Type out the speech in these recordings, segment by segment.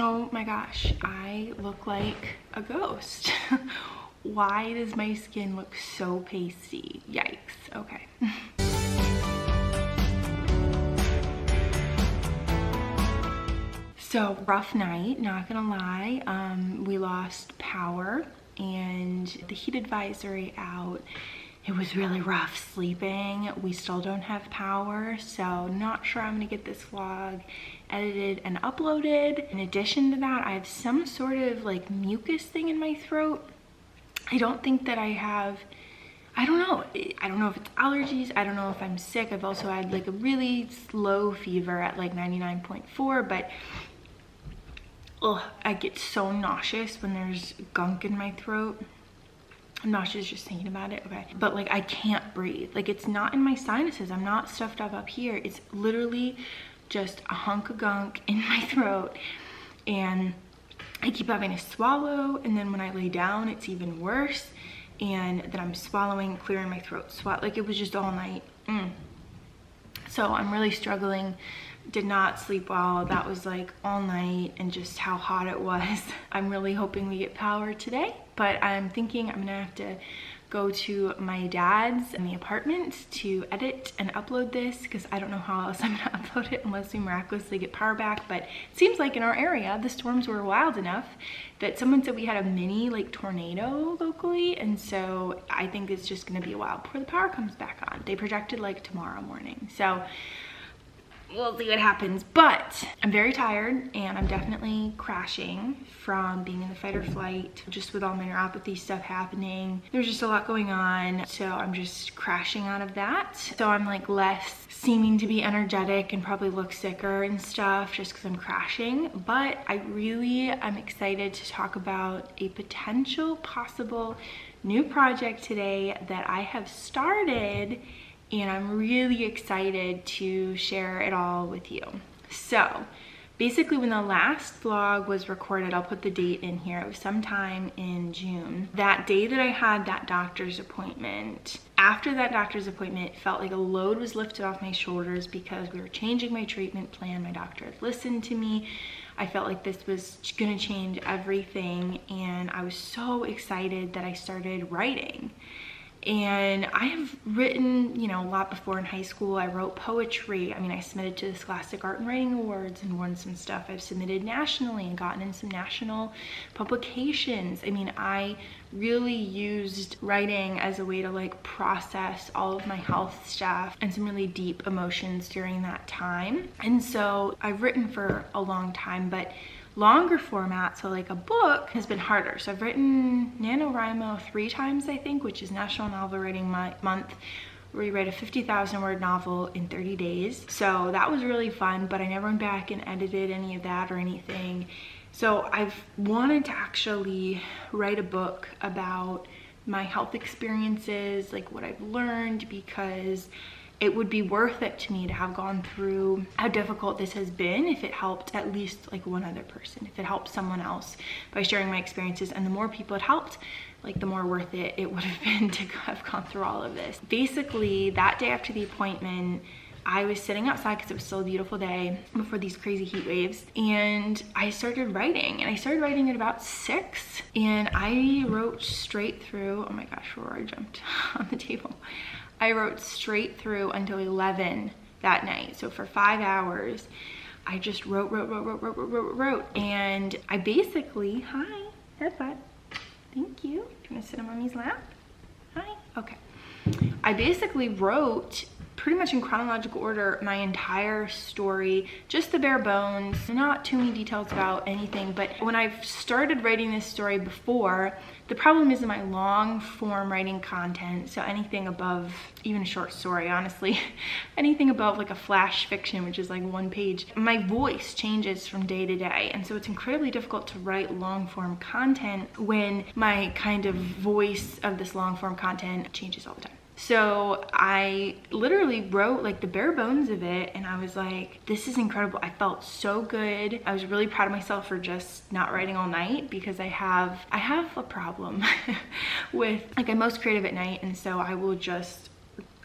Oh my gosh, I look like a ghost. Why does my skin look so pasty? Yikes, okay. So rough night, not gonna lie. We lost power and the heat advisory out. It was really rough sleeping. We still don't have power, so not sure I'm gonna get this vlog edited and uploaded. In addition to that, I have some sort of like mucus thing in my throat. I don't think that I have, I don't know if it's allergies, I don't know if I'm sick. I've also had like a really low fever at like 99.4, but ugh, I get so nauseous when there's gunk in my throat. I'm nauseous just thinking about it, okay. But like I can't breathe. Like it's not in my sinuses. I'm not stuffed up here. It's literally just a hunk of gunk in my throat. And I keep having to swallow. And then when I lay down, it's even worse. And then I'm swallowing, clearing my throat. Like it was just all night. So I'm really struggling. Did not sleep well. That was like all night and just how hot it was. I'm really hoping we get power today, but I'm thinking I'm gonna have to go to my dad's in the apartment to edit and upload this because I don't know how else I'm gonna upload it unless we miraculously get power back. But it seems like in our area, the storms were wild enough that someone said we had a mini like tornado locally. And so I think it's just gonna be a while before the power comes back on. They projected like tomorrow morning. So we'll see what happens, but I'm very tired and I'm definitely crashing from being in the fight or flight, just with all my neuropathy stuff happening. There's just a lot going on, so I'm just crashing out of that. So I'm like less seeming to be energetic and probably look sicker and stuff just because I'm crashing. But I'm excited to talk about a potential possible new project today that I have started, and I'm really excited to share it all with you. So basically when the last vlog was recorded, I'll put the date in here, it was sometime in June. That day that I had that doctor's appointment, after that doctor's appointment, it felt like a load was lifted off my shoulders because we were changing my treatment plan. My doctor had listened to me. I felt like this was gonna change everything, and I was so excited that I started writing. And I have written, a lot before in high school. I wrote poetry. I mean, I submitted to the Scholastic Art and Writing Awards and won some stuff. I've submitted nationally and gotten in some national publications. I mean, I really used writing as a way to like process all of my health stuff and some really deep emotions during that time. And so I've written for a long time, but longer format, so like a book, has been harder. So I've written NaNoWriMo 3 times, I think, which is National Novel Writing Month, where you write a 50,000 word novel in 30 days. So that was really fun, but I never went back and edited any of that or anything. So I've wanted to actually write a book about my health experiences, like what I've learned, because it would be worth it to me to have gone through how difficult this has been if it helped at least like one other person, if it helped someone else by sharing my experiences. And the more people it helped, like the more worth it would have been to have gone through all of this. Basically, that day after the appointment, I was sitting outside because it was still a beautiful day before these crazy heat waves, and I started writing, and I started writing at about 6, and I wrote straight through, oh my gosh, where I jumped on the table. I wrote straight through until 11 that night. So for 5 hours, I just wrote. And I basically, hi, headbutt. Thank you. Do you want to sit on mommy's lap? Hi, okay. I basically wrote pretty much in chronological order my entire story, just the bare bones, not too many details about anything. But when I've started writing this story before, the problem is in my long form writing content, so anything above, even a short story, honestly, anything above like a flash fiction, which is like 1 page, my voice changes from day to day. And so it's incredibly difficult to write long form content when my kind of voice of this long form content changes all the time. So I literally wrote like the bare bones of it, and I was like, this is incredible. I felt so good. I was really proud of myself for just not writing all night, because I have a problem with, like, I'm most creative at night, and so I will just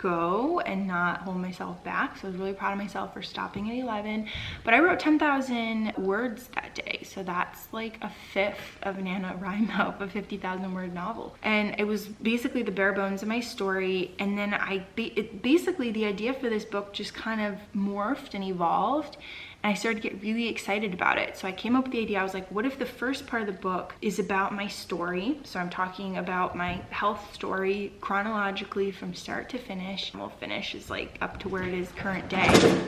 go and not hold myself back. So I was really proud of myself for stopping at 11. But I wrote 10,000 words that day. So that's like a fifth of NaNoWriMo, a 50,000 word novel. And it was basically the bare bones of my story. And then basically the idea for this book just kind of morphed and evolved. And I started to get really excited about it. So I came up with the idea. I was like, what if the first part of the book is about my story? So I'm talking about my health story chronologically from start to finish. Well, finish is like up to where it is current day.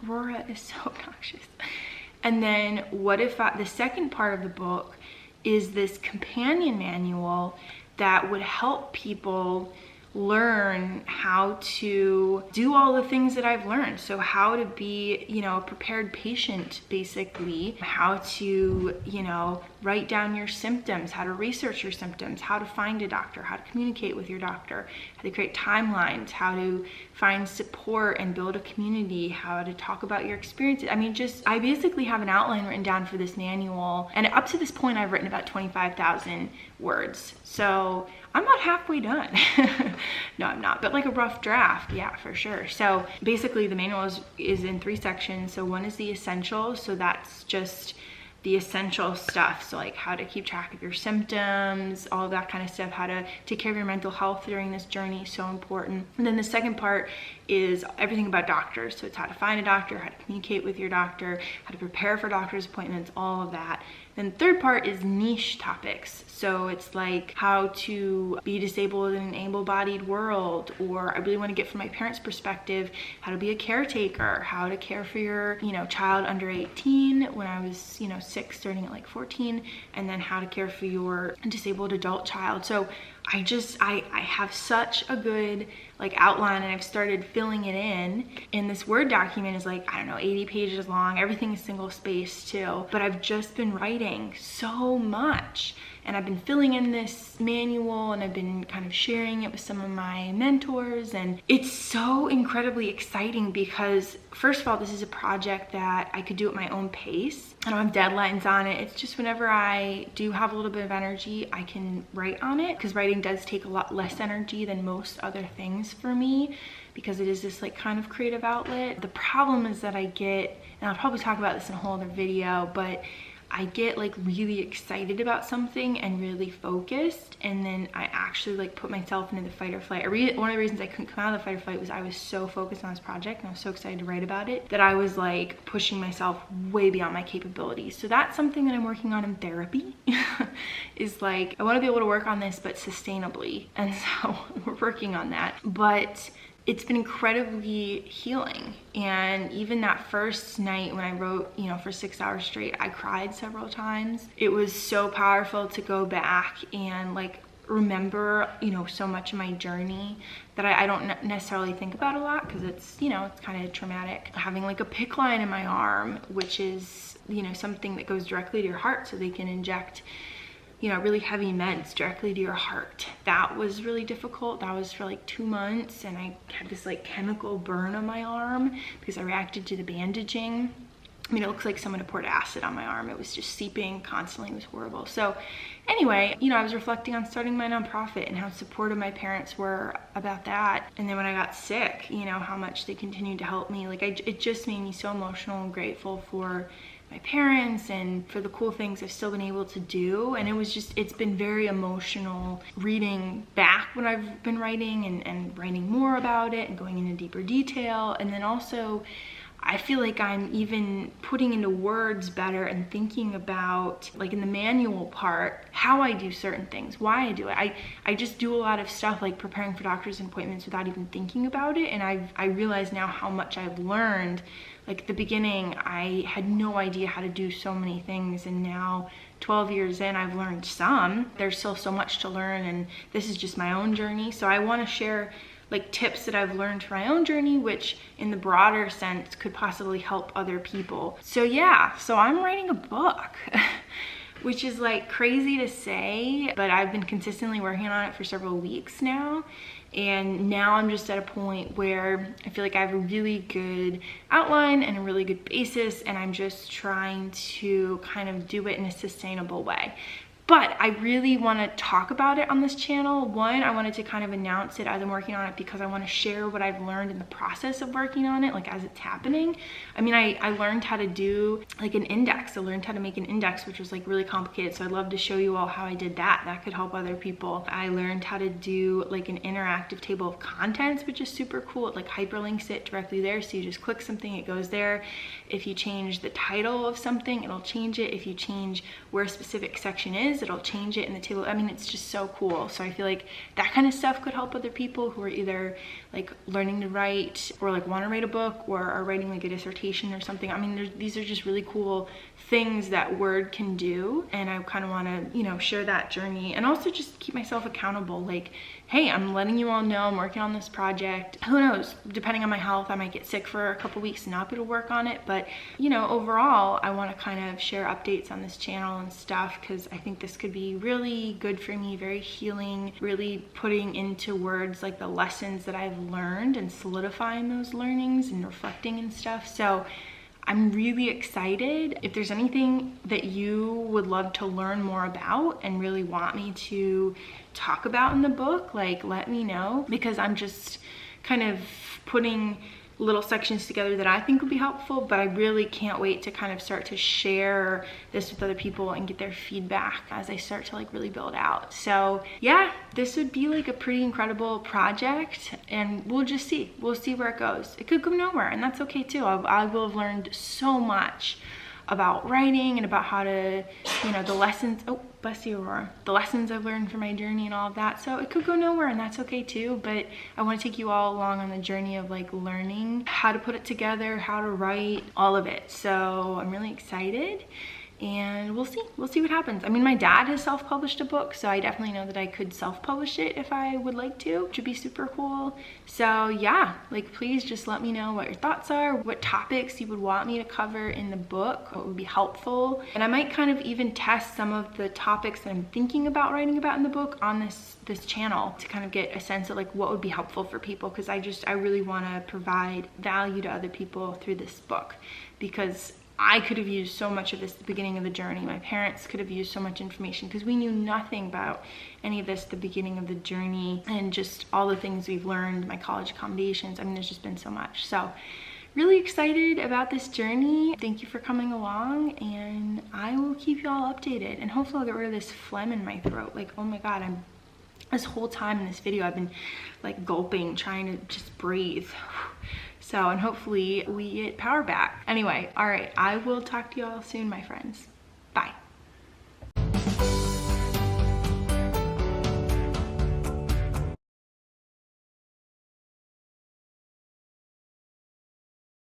Aurora is so obnoxious. And then what if the second part of the book is this companion manual that would help people learn how to do all the things that I've learned. So how to be, you know, a prepared patient, basically, how to, you know, write down your symptoms, how to research your symptoms, how to find a doctor, how to communicate with your doctor, how to create timelines, how to find support and build a community, how to talk about your experiences. I mean, I basically have an outline written down for this manual, and up to this point I've written about 25,000 words. So I'm about halfway done. No, I'm not, but like a rough draft, yeah, for sure. So basically the manual is in 3 sections. So one is the essentials. So that's just the essential stuff. So like how to keep track of your symptoms, all of that kind of stuff, how to take care of your mental health during this journey, so important. And then the second part is everything about doctors. So it's how to find a doctor, how to communicate with your doctor, how to prepare for doctor's appointments, all of that. Then the third part is niche topics. So it's like how to be disabled in an able-bodied world, or I really want to get from my parents' perspective, how to be a caretaker, how to care for your, you know, child under 18 when I was, you know, 6, starting at like 14, and then how to care for your disabled adult child. So I have such a good like outline, and I've started filling it in. And this Word document is like, I don't know, 80 pages long. Everything is single spaced too. But I've just been writing so much. And I've been filling in this manual, and I've been kind of sharing it with some of my mentors. And it's so incredibly exciting because, first of all, this is a project that I could do at my own pace. I don't have deadlines on it. It's just whenever I do have a little bit of energy, I can write on it, because writing does take a lot less energy than most other things for me, because it is this like kind of creative outlet. The problem is that I get, and I'll probably talk about this in a whole other video, but I get like really excited about something and really focused, and then I actually like put myself into the fight or flight. One of the reasons I couldn't come out of the fight or flight was I was so focused on this project and I was so excited to write about it that I was like pushing myself way beyond my capabilities. So that's something that I'm working on in therapy is like, I want to be able to work on this but sustainably, and so we're working on that. But it's been incredibly healing. And even that first night when I wrote, you know, for 6 hours straight, I cried several times. It was so powerful to go back and like remember, you know, so much of my journey that I don't necessarily think about a lot, because it's, you know, it's kind of traumatic. Having like a PICC line in my arm, which is, you know, something that goes directly to your heart, so they can inject, you know, really heavy meds directly to your heart. That was really difficult. That was for like 2 months, and I had this like chemical burn on my arm because I reacted to the bandaging. I mean, it looks like someone had poured acid on my arm. It was just seeping constantly. It was horrible. So anyway, you know, I was reflecting on starting my nonprofit and how supportive my parents were about that. And then when I got sick, you know, how much they continued to help me. Like it just made me so emotional and grateful for my parents and for the cool things I've still been able to do. And it was just, it's been very emotional reading back what I've been writing and writing more about it and going into deeper detail. And then also, I feel like I'm even putting into words better and thinking about, like in the manual part, how I do certain things, why I do it. I just do a lot of stuff like preparing for doctor's appointments without even thinking about it. And I realize now how much I've learned. Like at the beginning, I had no idea how to do so many things, and now 12 years in, I've learned some. There's still so much to learn, and this is just my own journey. So I want to share like tips that I've learned for my own journey, which in the broader sense could possibly help other people. So yeah, so I'm writing a book, which is like crazy to say, but I've been consistently working on it for several weeks now. And now I'm just at a point where I feel like I have a really good outline and a really good basis, and I'm just trying to kind of do it in a sustainable way. But I really want to talk about it on this channel. One, I wanted to kind of announce it as I'm working on it because I want to share what I've learned in the process of working on it, like as it's happening. I mean, I learned how to do like an index. I learned how to make an index, which was like really complicated. So I'd love to show you all how I did that. That could help other people. I learned how to do like an interactive table of contents, which is super cool. It like hyperlinks it directly there. So you just click something, it goes there. If you change the title of something, it'll change it. If you change where a specific section is, it'll change it in the table. I mean, it's just so cool. So I feel like that kind of stuff could help other people who are either like learning to write or like want to write a book or are writing like a dissertation or something. I mean, these are just really cool things that Word can do, and I kind of want to, you know, share that journey and also just keep myself accountable. Like, hey, I'm letting you all know I'm working on this project. Who knows, depending on my health, I might get sick for a couple weeks and not be able to work on it, but you know, overall I want to kind of share updates on this channel and stuff because I think this could be really good for me, very healing, really putting into words like the lessons that I've learned and solidifying those learnings and reflecting and stuff. So I'm really excited. If there's anything that you would love to learn more about and really want me to talk about in the book, like let me know, because I'm just kind of putting little sections together that I think would be helpful, but I really can't wait to kind of start to share this with other people and get their feedback as I start to like really build out. So yeah, this would be like a pretty incredible project, and we'll just see. We'll see where it goes. It could go nowhere, and that's okay too. I will have learned so much about writing and about how to, you know, the lessons, oh, bless you, Aurora, the lessons I've learned from my journey and all of that. So it could go nowhere, and that's okay too, but I want to take you all along on the journey of like learning how to put it together, how to write, all of it. So I'm really excited, and we'll see what happens. I mean, my dad has self-published a book, so I definitely know that I could self-publish it if I would like to, which would be super cool. So yeah, like please just let me know what your thoughts are, what topics you would want me to cover in the book, what would be helpful. And I might kind of even test some of the topics that I'm thinking about writing about in the book on this channel to kind of get a sense of like what would be helpful for people, because I really want to provide value to other people through this book, because I could have used so much of this at the beginning of the journey. My parents could have used so much information because we knew nothing about any of this at the beginning of the journey, and just all the things we've learned, my college accommodations. I mean, there's just been so much. So really excited about this journey. Thank you for coming along, and I will keep you all updated, and hopefully I'll get rid of this phlegm in my throat. Like, oh my God, this whole time in this video, I've been like gulping, trying to just breathe. So, and hopefully we get power back. Anyway, all right, I will talk to you all soon, my friends.